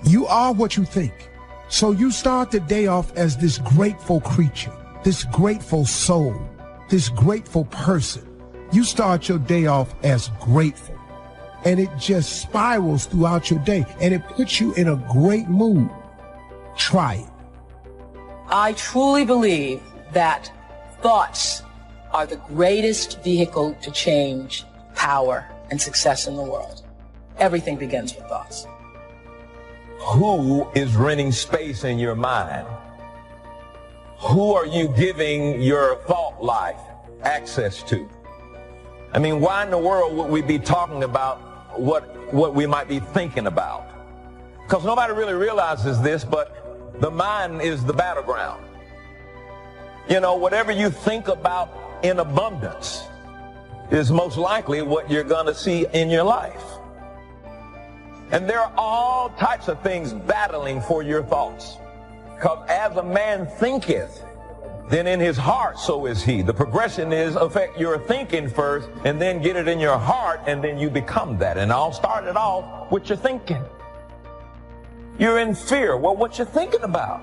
You are what you think. So you start the day off as this grateful creature, this grateful soul, this grateful person. You start your day off as grateful, and it just spirals throughout your day, and it puts you in a great mood. Try it. I truly believe that thoughts are the greatest vehicle to change, power, and success in the world. Everything begins with thoughts. Who is renting space in your mind? Who are you giving your thought life access to? I mean, why in the world would we be talking about what we might be thinking about? Because nobody really realizes this, but the mind is the battleground. You know, whatever you think about in abundance is most likely what you're going to see in your life. And there are all types of things battling for your thoughts. Because as a man thinketh, then in his heart so is he. The progression is affect your thinking first, and then get it in your heart, and then you become that. And I'll start it off with your thinking. You're in fear. Well, what you're thinking about.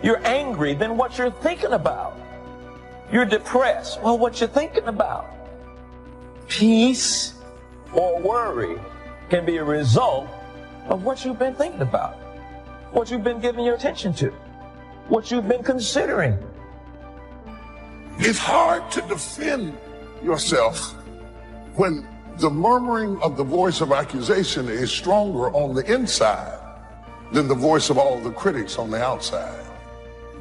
You're angry, then what you're thinking about. You're depressed. Well, what you're thinking about. Peace or worry can be a result of what you've been thinking about, what you've been giving your attention to, what you've been considering. It's hard to defend yourself when the murmuring of the voice of accusation is stronger on the inside than the voice of all the critics on the outside.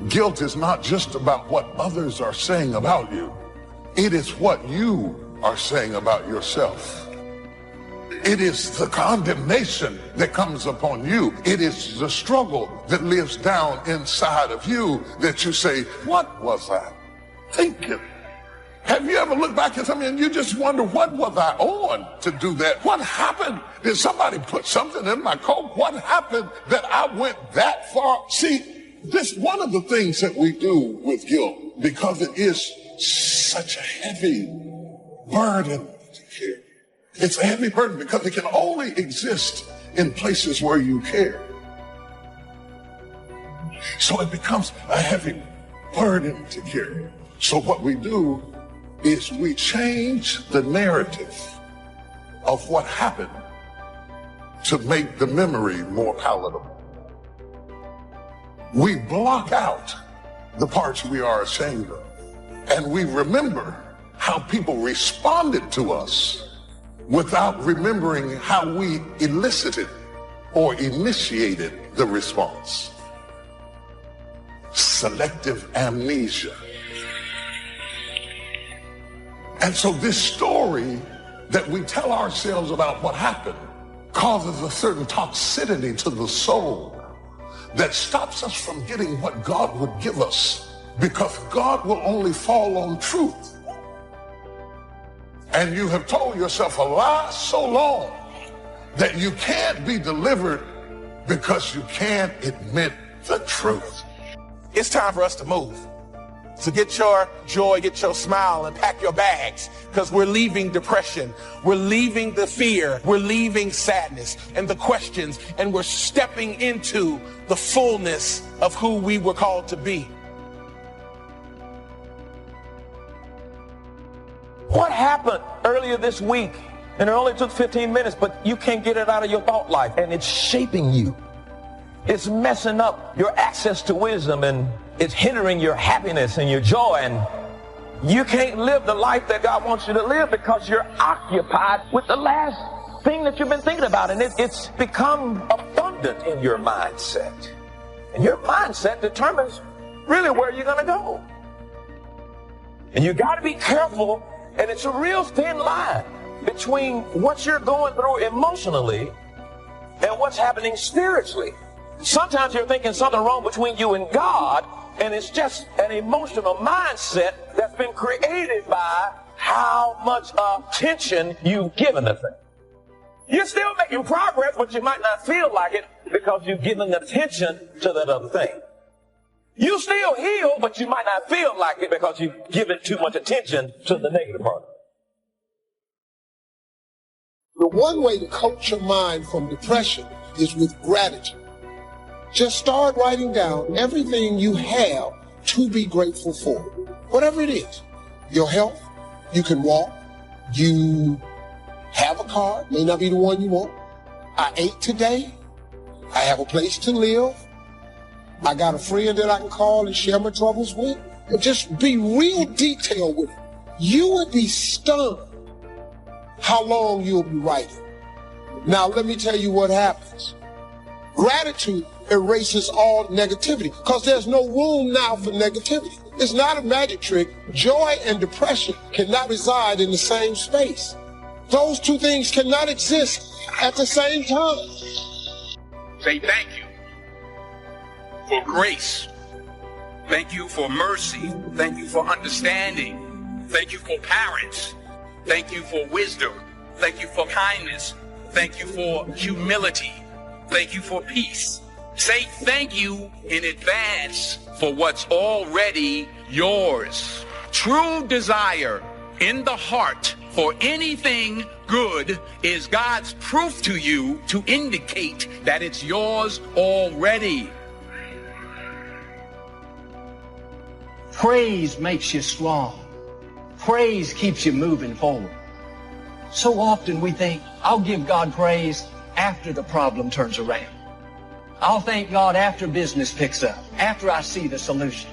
Guilt is not just about what others are saying about you. It is what you are saying about yourself. It is the condemnation that comes upon you. It is the struggle that lives down inside of you that you say, what was I thinking? Have you ever looked back at something and you just wonder, what was I on to do that? What happened? Did somebody put something in my coat? What happened that I went that far? See, this one of the things that we do with guilt, because it is such a heavy burden to carry. It's a heavy burden because it can only exist in places where you care. So it becomes a heavy burden to carry. So what we do is we change the narrative of what happened to make the memory more palatable. We block out the parts we are ashamed of, and we remember how people responded to us without remembering how we elicited or initiated the response. Selective amnesia. And so this story that we tell ourselves about what happened causes a certain toxicity to the soul that stops us from getting what God would give us, because God will only fall on truth. And you have told yourself a lie so long that you can't be delivered because you can't admit the truth. It's time for us to move. So get your joy, get your smile, and pack your bags, because we're leaving depression. We're leaving the fear. We're leaving sadness and the questions, and we're stepping into the fullness of who we were called to be. What happened earlier this week? And it only took 15 minutes, but you can't get it out of your thought life, and it's shaping you. It's messing up your access to wisdom, and it's hindering your happiness and your joy, and you can't live the life that God wants you to live because you're occupied with the last thing that you've been thinking about, and it's become abundant in your mindset. And your mindset determines really where you're going to go. And you got to be careful. And it's a real thin line between what you're going through emotionally and what's happening spiritually. Sometimes you're thinking something wrong between you and God, and it's just an emotional mindset that's been created by how much attention you've given the thing. You're still making progress, but you might not feel like it because you've given attention to that other thing. You still heal, but you might not feel like it because you've given too much attention to the negative part. The one way to coach your mind from depression is with gratitude. Just start writing down everything you have to be grateful for. Whatever it is. Your health, you can walk, you have a car, may not be the one you want. I ate today, I have a place to live, I got a friend that I can call and share my troubles with. And just be real detailed with it. You would be stunned how long you'll be writing. Now let me tell you what happens. Gratitude erases all negativity because there's no room now for negativity. It's not a magic trick. Joy and depression cannot reside in the same space. Those two things cannot exist at the same time. Say thank you for grace. Thank you for mercy. Thank you for understanding. Thank you for parents. Thank you for wisdom. Thank you for kindness. Thank you for humility. Thank you for peace. Say thank you in advance for what's already yours. True desire in the heart for anything good is God's proof to you to indicate that it's yours already. Praise makes you strong. Praise keeps you moving forward. So often we think, I'll give God praise after the problem turns around. I'll thank God after business picks up, after I see the solution.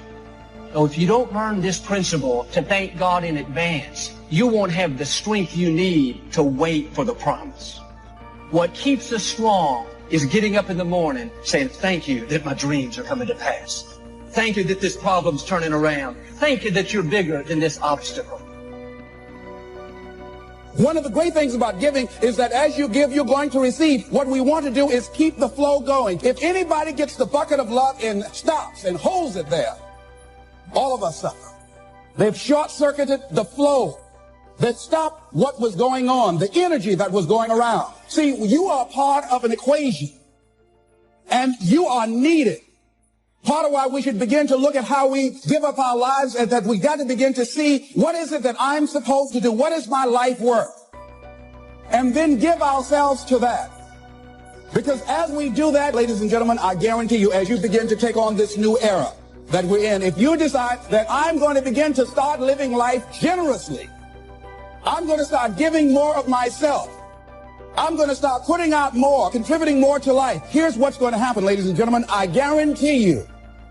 So if you don't learn this principle to thank God in advance, you won't have the strength you need to wait for the promise. What keeps us strong is getting up in the morning saying, thank you that my dreams are coming to pass. Thank you that this problem's turning around. Thank you that you're bigger than this obstacle. One of the great things about giving is that as you give, you're going to receive. What we want to do is keep the flow going. If anybody gets the bucket of love and stops and holds it there, all of us suffer. They've short-circuited the flow. They've stopped what was going on, the energy that was going around. See, you are part of an equation, and you are needed. Part of why we should begin to look at how we give up our lives is that we got to begin to see what is it that I'm supposed to do? What is my life worth? And then give ourselves to that. Because as we do that, ladies and gentlemen, I guarantee you, as you begin to take on this new era that we're in, if you decide that I'm going to begin to start living life generously, I'm going to start giving more of myself, I'm going to start putting out more, contributing more to life, here's what's going to happen, ladies and gentlemen. I guarantee you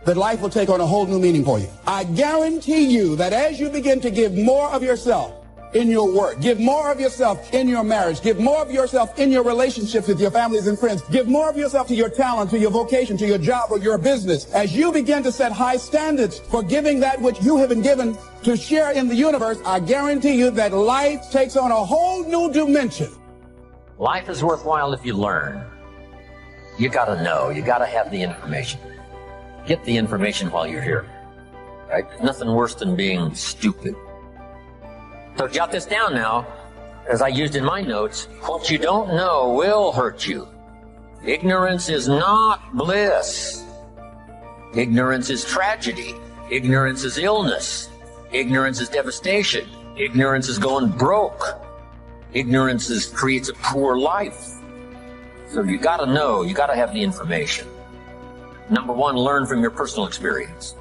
that life will take on a whole new meaning for you. I guarantee you that as you begin to give more of yourself in your work, give more of yourself in your marriage, give more of yourself in your relationships with your families and friends, give more of yourself to your talent, to your vocation, to your job or your business. As you begin to set high standards for giving that which you have been given to share in the universe, I guarantee you that life takes on a whole new dimension. Life is worthwhile if you learn. You gotta know, you gotta have the information. Get the information while you're here, right? There's nothing worse than being stupid. So jot this down now, as I used in my notes. What you don't know will hurt you. Ignorance is not bliss. Ignorance is tragedy. Ignorance is illness. Ignorance is devastation. Ignorance is going broke. Ignorance creates a poor life. So you gotta know, you gotta have the information. Number one, learn from your personal experience.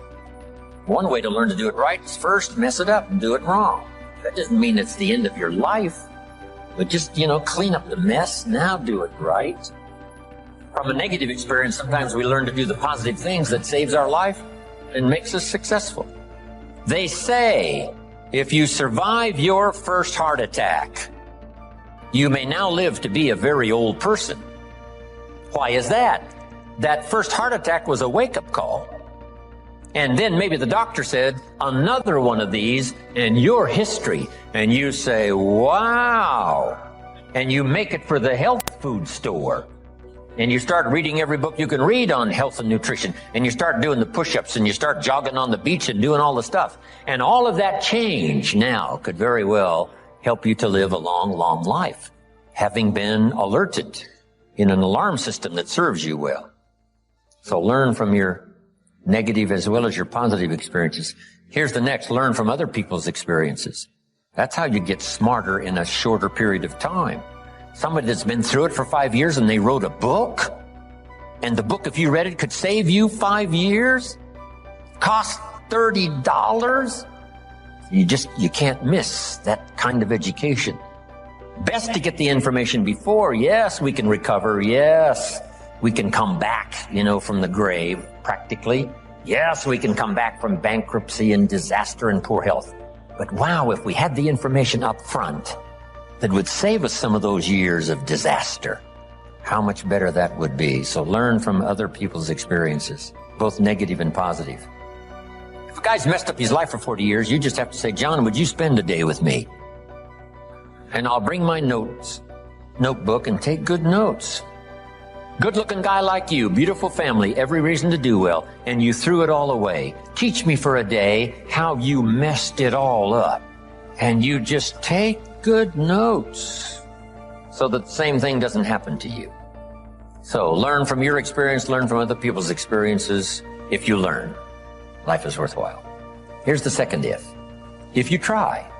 One way to learn to do it right is first mess it up and do it wrong. That doesn't mean it's the end of your life, but just, clean up the mess, now do it right. From a negative experience, sometimes we learn to do the positive things that saves our life and makes us successful. They say, if you survive your first heart attack, you may now live to be a very old person. Why is that? That first heart attack was a wake-up call. And then maybe the doctor said, another one of these, and you're history. And you say, wow. And you make it for the health food store. And you start reading every book you can read on health and nutrition. And you start doing the push-ups, and you start jogging on the beach and doing all the stuff. And all of that change now could very well help you to live a long, long life, having been alerted in an alarm system that serves you well. So learn from your negative as well as your positive experiences. Here's the next, learn from other people's experiences. That's how you get smarter in a shorter period of time. Somebody that's been through it for 5 years and they wrote a book, And the book, if you read it, could save you 5 years, cost $30. You can't miss that kind of education. Best to get the information before. Yes, we can recover. Yes, we can come back, from the grave, practically. Yes, we can come back from bankruptcy and disaster and poor health. But wow, if we had the information up front that would save us some of those years of disaster, how much better that would be. So learn from other people's experiences, both negative and positive. If a guy's messed up his life for 40 years, you just have to say, John, would you spend a day with me? And I'll bring my notebook and take good notes. Good-looking guy like you, beautiful family, every reason to do well, and you threw it all away. Teach me for a day how you messed it all up. And you just take good notes so that the same thing doesn't happen to you. So learn from your experience, learn from other people's experiences. If you learn, life is worthwhile. Here's the second if. If you try,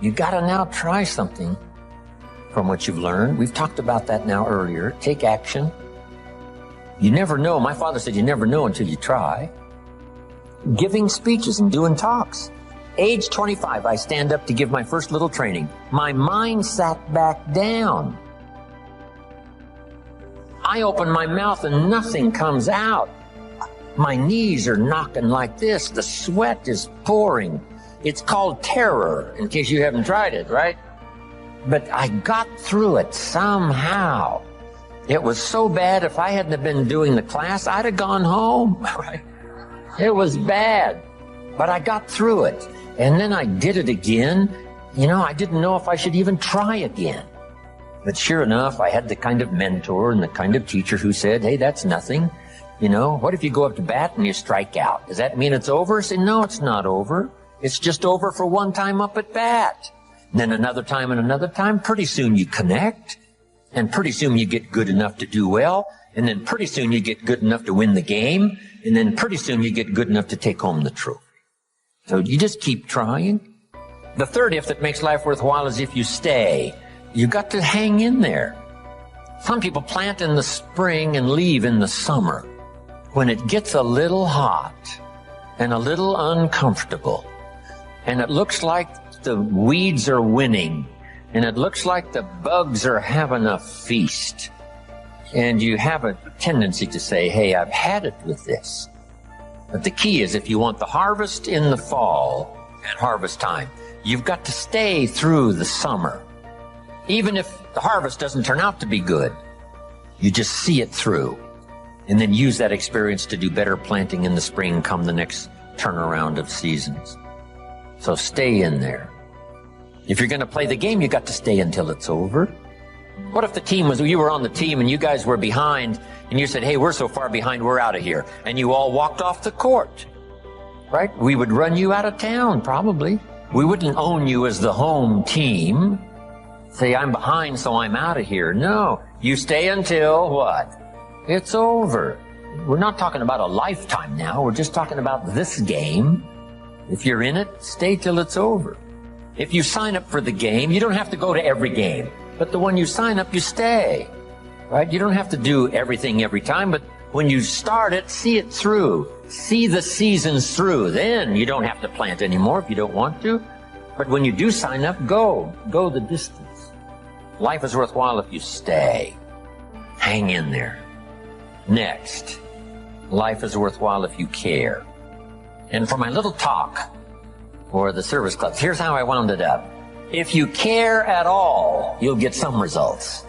you gotta now try something from what you've learned. We've talked about that now earlier. Take action. You never know. My father said you never know until you try. Giving speeches and doing talks. Age 25, I stand up to give my first little training. My mind sat back down. I open my mouth and nothing comes out. My knees are knocking like this. The sweat is pouring. It's called terror, in case you haven't tried it, right? But I got through it somehow. It was so bad, if I hadn't have been doing the class, I'd have gone home, right? It was bad, but I got through it. And then I did it again. I didn't know if I should even try again. But sure enough, I had the kind of mentor and the kind of teacher who said, hey, that's nothing. What if you go up to bat and you strike out? Does that mean it's over? I said, no, it's not over. It's just over for one time up at bat. And then another time and another time. Pretty soon you connect. And pretty soon you get good enough to do well. And then pretty soon you get good enough to win the game. And then pretty soon you get good enough to take home the trophy. So you just keep trying. The third if that makes life worthwhile is if you stay. You got to hang in there. Some people plant in the spring and leave in the summer. When it gets a little hot and a little uncomfortable, and it looks like the weeds are winning, and it looks like the bugs are having a feast, and you have a tendency to say, hey, I've had it with this. But the key is, if you want the harvest in the fall, at harvest time, you've got to stay through the summer. Even if the harvest doesn't turn out to be good, you just see it through, and then use that experience to do better planting in the spring come the next turnaround of seasons. So stay in there. If you're going to play the game, you got to stay until it's over. What if you were on the team and you guys were behind and you said, hey, we're so far behind, we're out of here. And you all walked off the court, right? We would run you out of town, probably. We wouldn't own you as the home team. Say, I'm behind, so I'm out of here. No, you stay until what? It's over. We're not talking about a lifetime now. We're just talking about this game. If you're in it, stay till it's over. If you sign up for the game, you don't have to go to every game. But the one you sign up, you stay. Right? You don't have to do everything every time, but when you start it, see it through. See the seasons through. Then you don't have to plant anymore if you don't want to. But when you do sign up, go. Go the distance. Life is worthwhile if you stay. Hang in there. Next, life is worthwhile if you care. And for my little talk for the service clubs, here's how I wound it up. If you care at all, you'll get some results.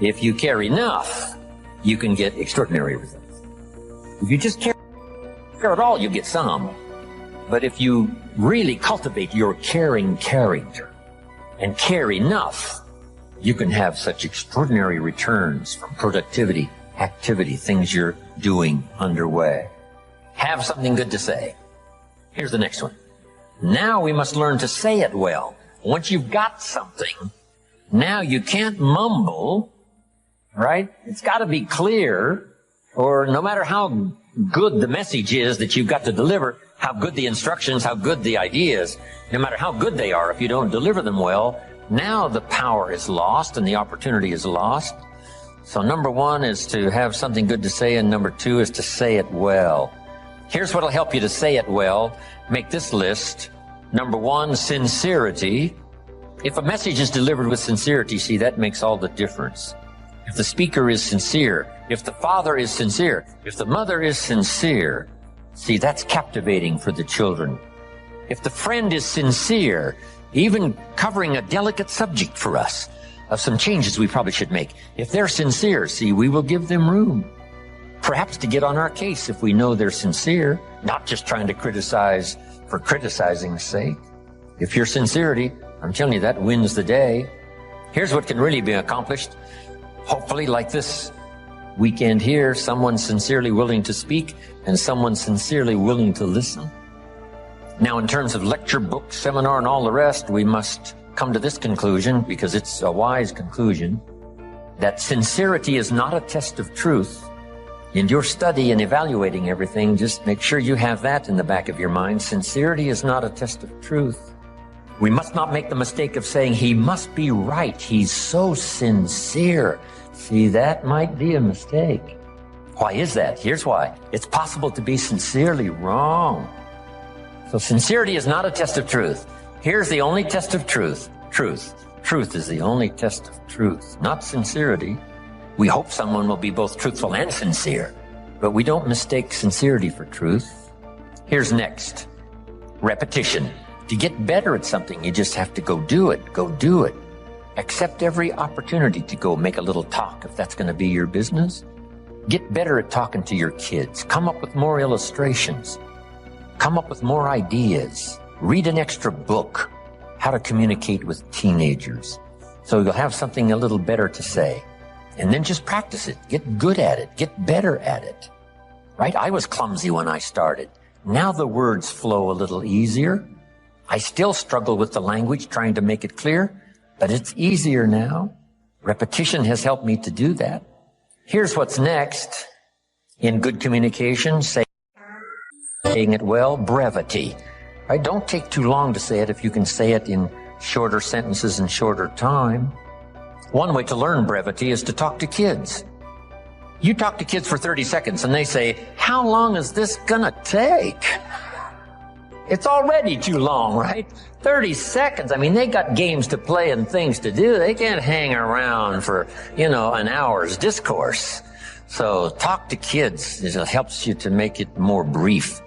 If you care enough, you can get extraordinary results. If you just care at all, you get some. But if you really cultivate your caring character and care enough, you can have such extraordinary returns from productivity, activity, things you're doing underway. Have something good to say. Here's the next one. Now we must learn to say it well. Once you've got something, now you can't mumble, right? It's got to be clear, or no matter how good the message is that you've got to deliver, how good the instructions, how good the ideas, no matter how good they are, if you don't deliver them well, now the power is lost and the opportunity is lost. So number one is to have something good to say, and number two is to say it well. Here's what will help you to say it well. Make this list. Number one, sincerity. If a message is delivered with sincerity, see, that makes all the difference. If the speaker is sincere, if the father is sincere, if the mother is sincere, see, that's captivating for the children. If the friend is sincere, even covering a delicate subject for us, of some changes we probably should make. If they're sincere, see, we will give them room. Perhaps to get on our case if we know they're sincere, not just trying to criticize for criticizing's sake. If your sincerity, I'm telling you, that wins the day. Here's what can really be accomplished. Hopefully, like this weekend here, someone sincerely willing to speak and someone sincerely willing to listen. Now, in terms of lecture, book, seminar, and all the rest, we must come to this conclusion, because it's a wise conclusion, that sincerity is not a test of truth. In your study and evaluating everything, just make sure you have that in the back of your mind. Sincerity is not a test of truth. We must not make the mistake of saying, he must be right. He's so sincere. See, that might be a mistake. Why is that? Here's why. It's possible to be sincerely wrong. So sincerity is not a test of truth. Here's the only test of truth. Truth. Truth is the only test of truth, not sincerity. We hope someone will be both truthful and sincere, but we don't mistake sincerity for truth. Here's next. Repetition. To get better at something, you just have to go do it. Go do it. Accept every opportunity to go make a little talk if that's going to be your business. Get better at talking to your kids. Come up with more illustrations. Come up with more ideas. Read an extra book, how to communicate with teenagers. So you'll have something a little better to say. And then just practice it. Get good at it. Get better at it. Right? I was clumsy when I started. Now the words flow a little easier. I still struggle with the language, trying to make it clear, but it's easier now. Repetition has helped me to do that. Here's what's next. In good communication, saying it well, brevity. Right? Don't take too long to say it if you can say it in shorter sentences and shorter time. One way to learn brevity is to talk to kids. You talk to kids for 30 seconds and they say, how long is this gonna take? It's already too long, right? 30 seconds. I mean, they got games to play and things to do. They can't hang around for, an hour's discourse. So talk to kids. It helps you to make it more brief.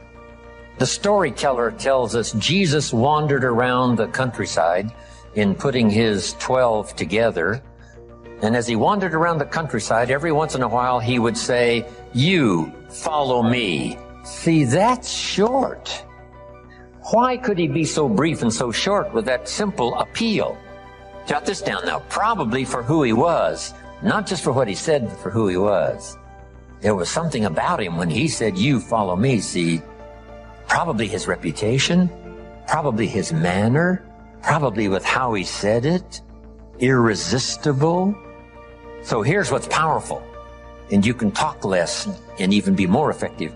The storyteller tells us Jesus wandered around the countryside in putting his 12 together. And as he wandered around the countryside, every once in a while he would say, you follow me. See, that's short. Why could he be so brief and so short with that simple appeal? Jot this down now. Probably for who he was, not just for what he said, but for who he was. There was something about him when he said, you follow me. See, probably his reputation, probably his manner, probably with how he said it, irresistible. So here's what's powerful, and you can talk less and even be more effective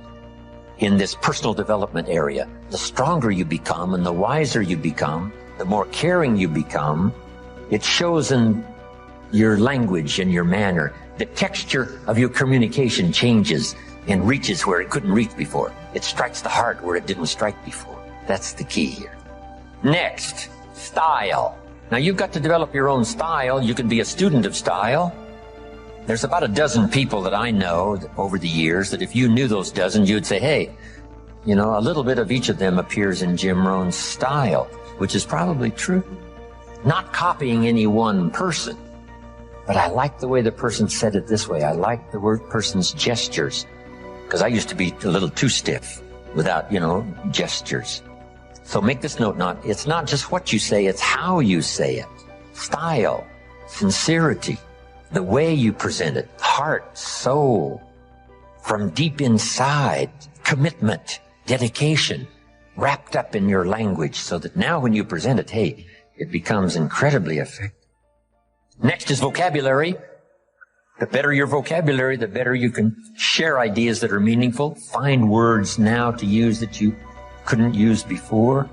in this personal development area. The stronger you become and the wiser you become, the more caring you become, it shows in your language and your manner. The texture of your communication changes and reaches where it couldn't reach before. It strikes the heart where it didn't strike before. That's the key here. Next, style. Now you've got to develop your own style. You can be a student of style. There's about a dozen people that I know over the years that if you knew those dozen, you'd say, hey, a little bit of each of them appears in Jim Rohn's style, which is probably true. Not copying any one person, but I like the way the person said it this way. I like the person's gestures, because I used to be a little too stiff without, gestures. So make this note, it's not just what you say, it's how you say it. Style, sincerity, the way you present it, heart, soul, from deep inside, commitment, dedication, wrapped up in your language so that now when you present it, hey, it becomes incredibly effective. Next is vocabulary. The better your vocabulary, the better you can share ideas that are meaningful, find words now to use that you couldn't use before.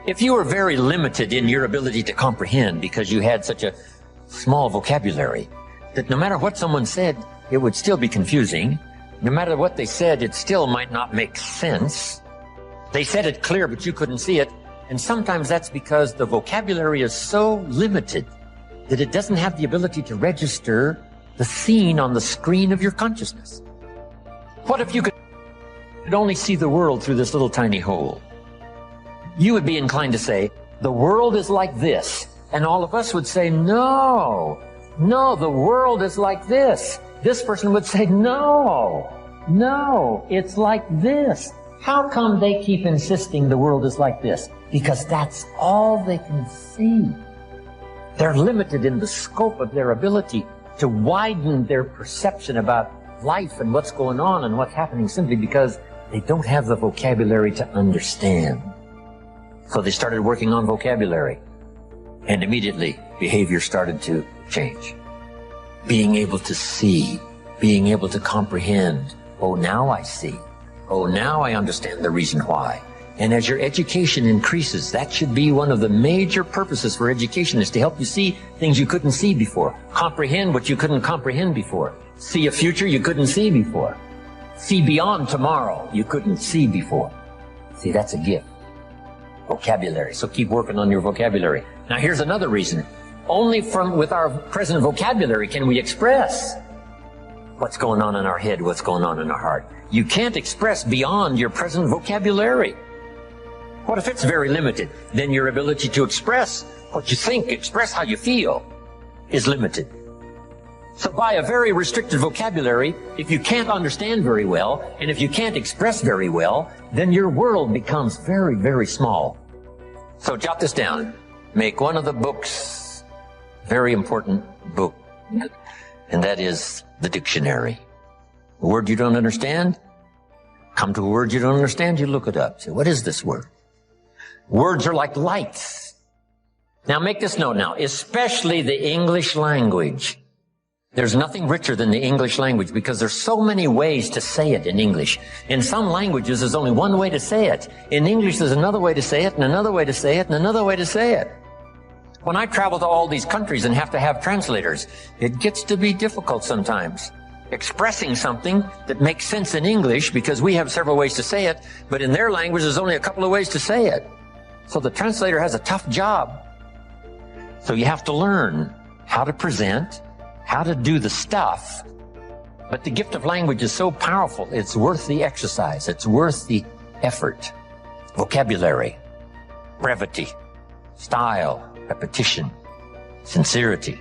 If you were very limited in your ability to comprehend because you had such a small vocabulary, that no matter what someone said, it would still be confusing. No matter what they said, it still might not make sense. They said it clear, but you couldn't see it. And sometimes that's because the vocabulary is so limited that it doesn't have the ability to register the scene on the screen of your consciousness. What if you could only see the world through this little tiny hole? You would be inclined to say, the world is like this. And all of us would say, no, the world is like this. This person would say, no, it's like this. How come they keep insisting the world is like this? Because that's all they can see. They're limited in the scope of their ability to widen their perception about life and what's going on and what's happening simply because they don't have the vocabulary to understand. So they started working on vocabulary, and immediately behavior started to change. Being able to see, being able to comprehend. Oh, now I see. Oh, now I understand the reason why. And as your education increases, that should be one of the major purposes for education, is to help you see things you couldn't see before. Comprehend what you couldn't comprehend before. See a future you couldn't see before. See beyond tomorrow you couldn't see before. See, that's a gift. Vocabulary. So keep working on your vocabulary. Now here's another reason. Only with our present vocabulary can we express what's going on in our head, what's going on in our heart. You can't express beyond your present vocabulary. What if it's very limited? Then your ability to express what you think, express how you feel, is limited. So by a very restricted vocabulary, if you can't understand very well, and if you can't express very well, then your world becomes very, very small. So jot this down. Make one of the books very important book, and that is the dictionary. A word you don't understand, come to a word you don't understand, you look it up. Say, what is this word? Words are like lights. Now make this note now, especially the English language. There's nothing richer than the English language because there's so many ways to say it in English. In some languages, there's only one way to say it. In English, there's another way to say it, and another way to say it, and another way to say it. When I travel to all these countries and have to have translators, it gets to be difficult sometimes. Expressing something that makes sense in English, because we have several ways to say it, but in their language, there's only a couple of ways to say it. So the translator has a tough job. So you have to learn how to present, how to do the stuff. But the gift of language is so powerful, it's worth the exercise. It's worth the effort. Vocabulary, brevity, style, repetition, sincerity,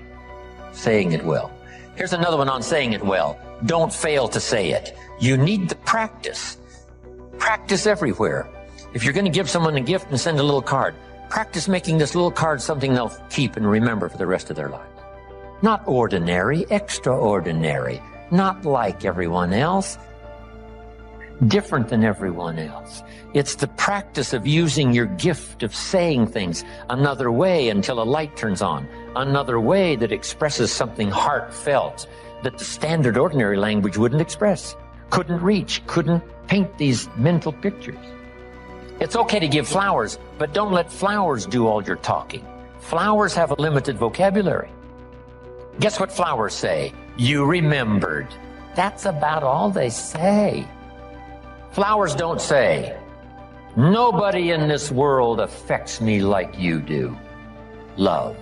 saying it well. Here's another one on saying it well. Don't fail to say it. You need the practice. Practice everywhere. If you're going to give someone a gift and send a little card, practice making this little card something they'll keep and remember for the rest of their lives. Not ordinary, extraordinary. Not like everyone else. Different than everyone else. It's the practice of using your gift of saying things another way until a light turns on. Another way that expresses something heartfelt that the standard ordinary language wouldn't express, couldn't reach, couldn't paint these mental pictures. It's okay to give flowers, but don't let flowers do all your talking. Flowers have a limited vocabulary. Guess what flowers say? You remembered. That's about all they say. Flowers don't say, nobody in this world affects me like you do. Love.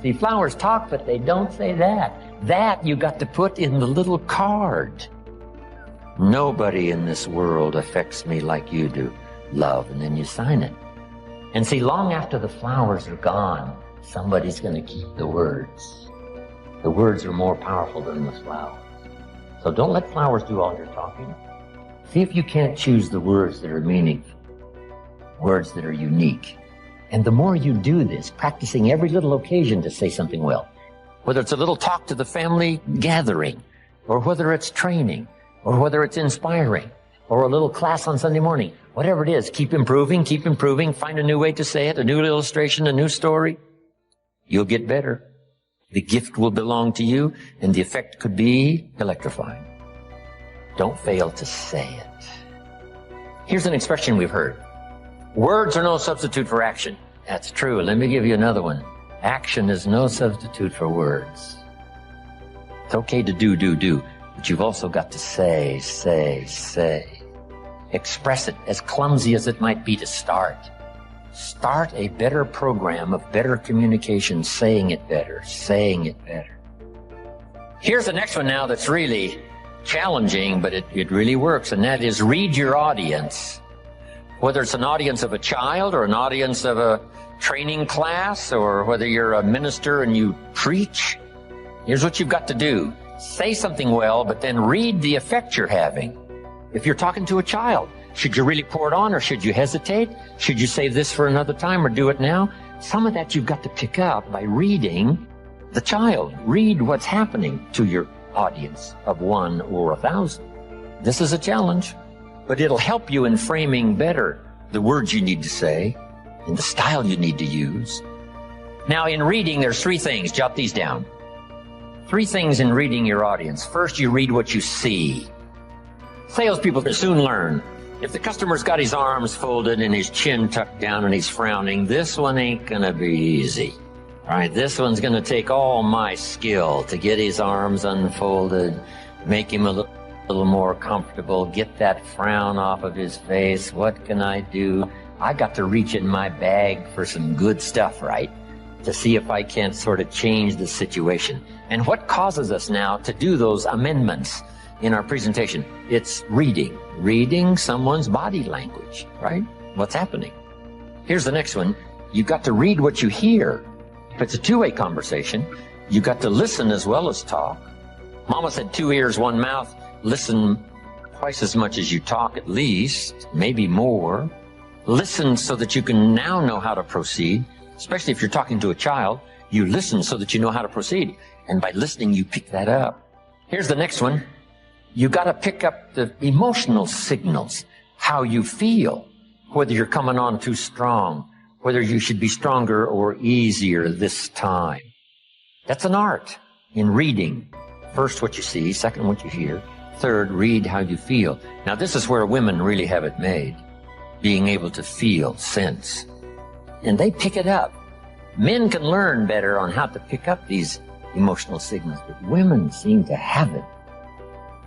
See, flowers talk, but they don't say that. That you got to put in the little card. Nobody in this world affects me like you do. Love, and then you sign it. And see, long after the flowers are gone, somebody's going to keep the words. The words are more powerful than the flowers. So don't let flowers do all your talking. See if you can't choose the words that are meaningful, words that are unique. And the more you do this, practicing every little occasion to say something well, whether it's a little talk to the family gathering, or whether it's training, or whether it's inspiring, or a little class on Sunday morning, whatever it is, keep improving, find a new way to say it, a new illustration, a new story. You'll get better. The gift will belong to you, and the effect could be electrifying. Don't fail to say it. Here's an expression we've heard. Words are no substitute for action. That's true. Let me give you another one. Action is no substitute for words. It's okay to do, but you've also got to say. Express it, as clumsy as it might be to start. Start a better program of better communication, saying it better. Here's the next one now that's really challenging, but it really works, and that is read your audience. Whether it's an audience of a child or an audience of a training class, or whether you're a minister and you preach, here's what you've got to do. Say something well, but then read the effect you're having. If you're talking to a child, should you really pour it on, or should you hesitate? Should you save this for another time, or do it now? Some of that you've got to pick up by reading the child. Read what's happening to your audience of 1 or 1,000. This is a challenge, but it'll help you in framing better the words you need to say and the style you need to use. Now, in reading, there's 3 things. Jot these down. 3 things in reading your audience. First, you read what you see. Salespeople soon learn. If the customer's got his arms folded and his chin tucked down and he's frowning, this one ain't gonna be easy. All right, this one's gonna take all my skill to get his arms unfolded, make him a little more comfortable, get that frown off of his face. What can I do? I got to reach in my bag for some good stuff, right? To see if I can't sort of change the situation. And what causes us now to do those amendments in our presentation? It's reading someone's body language, right? What's happening? Here's the next one. You've got to read what you hear. If it's a two-way conversation, you've got to listen as well as talk. Mama said 2 ears, 1 mouth. Listen twice as much as you talk, at least, maybe more. Listen so that you can now know how to proceed, especially if you're talking to a child. You listen so that you know how to proceed. And by listening, you pick that up. Here's the next one. You got to pick up the emotional signals, how you feel, whether you're coming on too strong, whether you should be stronger or easier this time. That's an art in reading. First, what you see. Second, what you hear. Third, read how you feel. Now, this is where women really have it made, being able to feel, sense. And they pick it up. Men can learn better on how to pick up these emotional signals, but women seem to have it.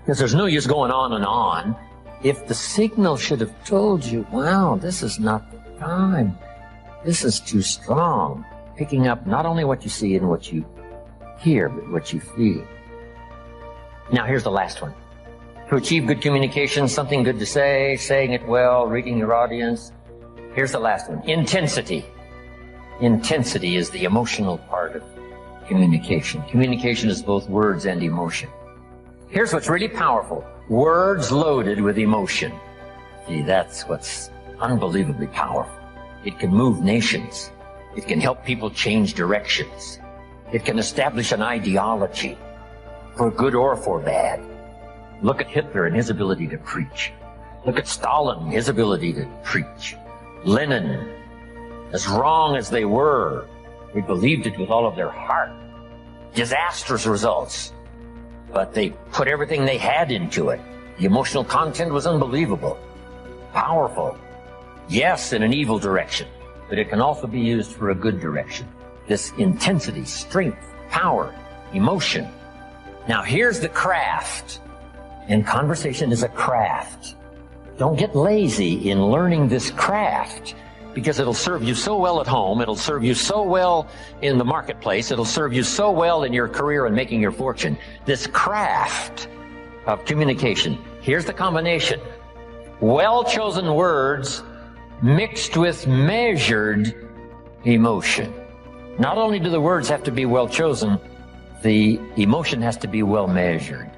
Because there's no use going on and on if the signal should have told you, wow, this is not the time. This is too strong. Picking up not only what you see and what you hear, but what you feel. Now, here's the last one. To achieve good communication, something good to say, saying it well, reading your audience. Here's the last one. Intensity. Intensity is the emotional part of communication. Communication is both words and emotion. Here's what's really powerful. Words loaded with emotion. See, that's what's unbelievably powerful. It can move nations. It can help people change directions. It can establish an ideology, for good or for bad. Look at Hitler and his ability to preach. Look at Stalin, his ability to preach. Lenin, as wrong as they were, they believed it with all of their heart. Disastrous results. But they put everything they had into it. The emotional content was unbelievable. Powerful. Yes, in an evil direction, but it can also be used for a good direction. This intensity, strength, power, emotion. Now here's the craft. And conversation is a craft. Don't get lazy in learning this craft, because it'll serve you so well at home. It'll serve you so well in the marketplace. It'll serve you so well in your career and making your fortune. This craft of communication. Here's the combination. Well-chosen words mixed with measured emotion. Not only do the words have to be well chosen, the emotion has to be well measured.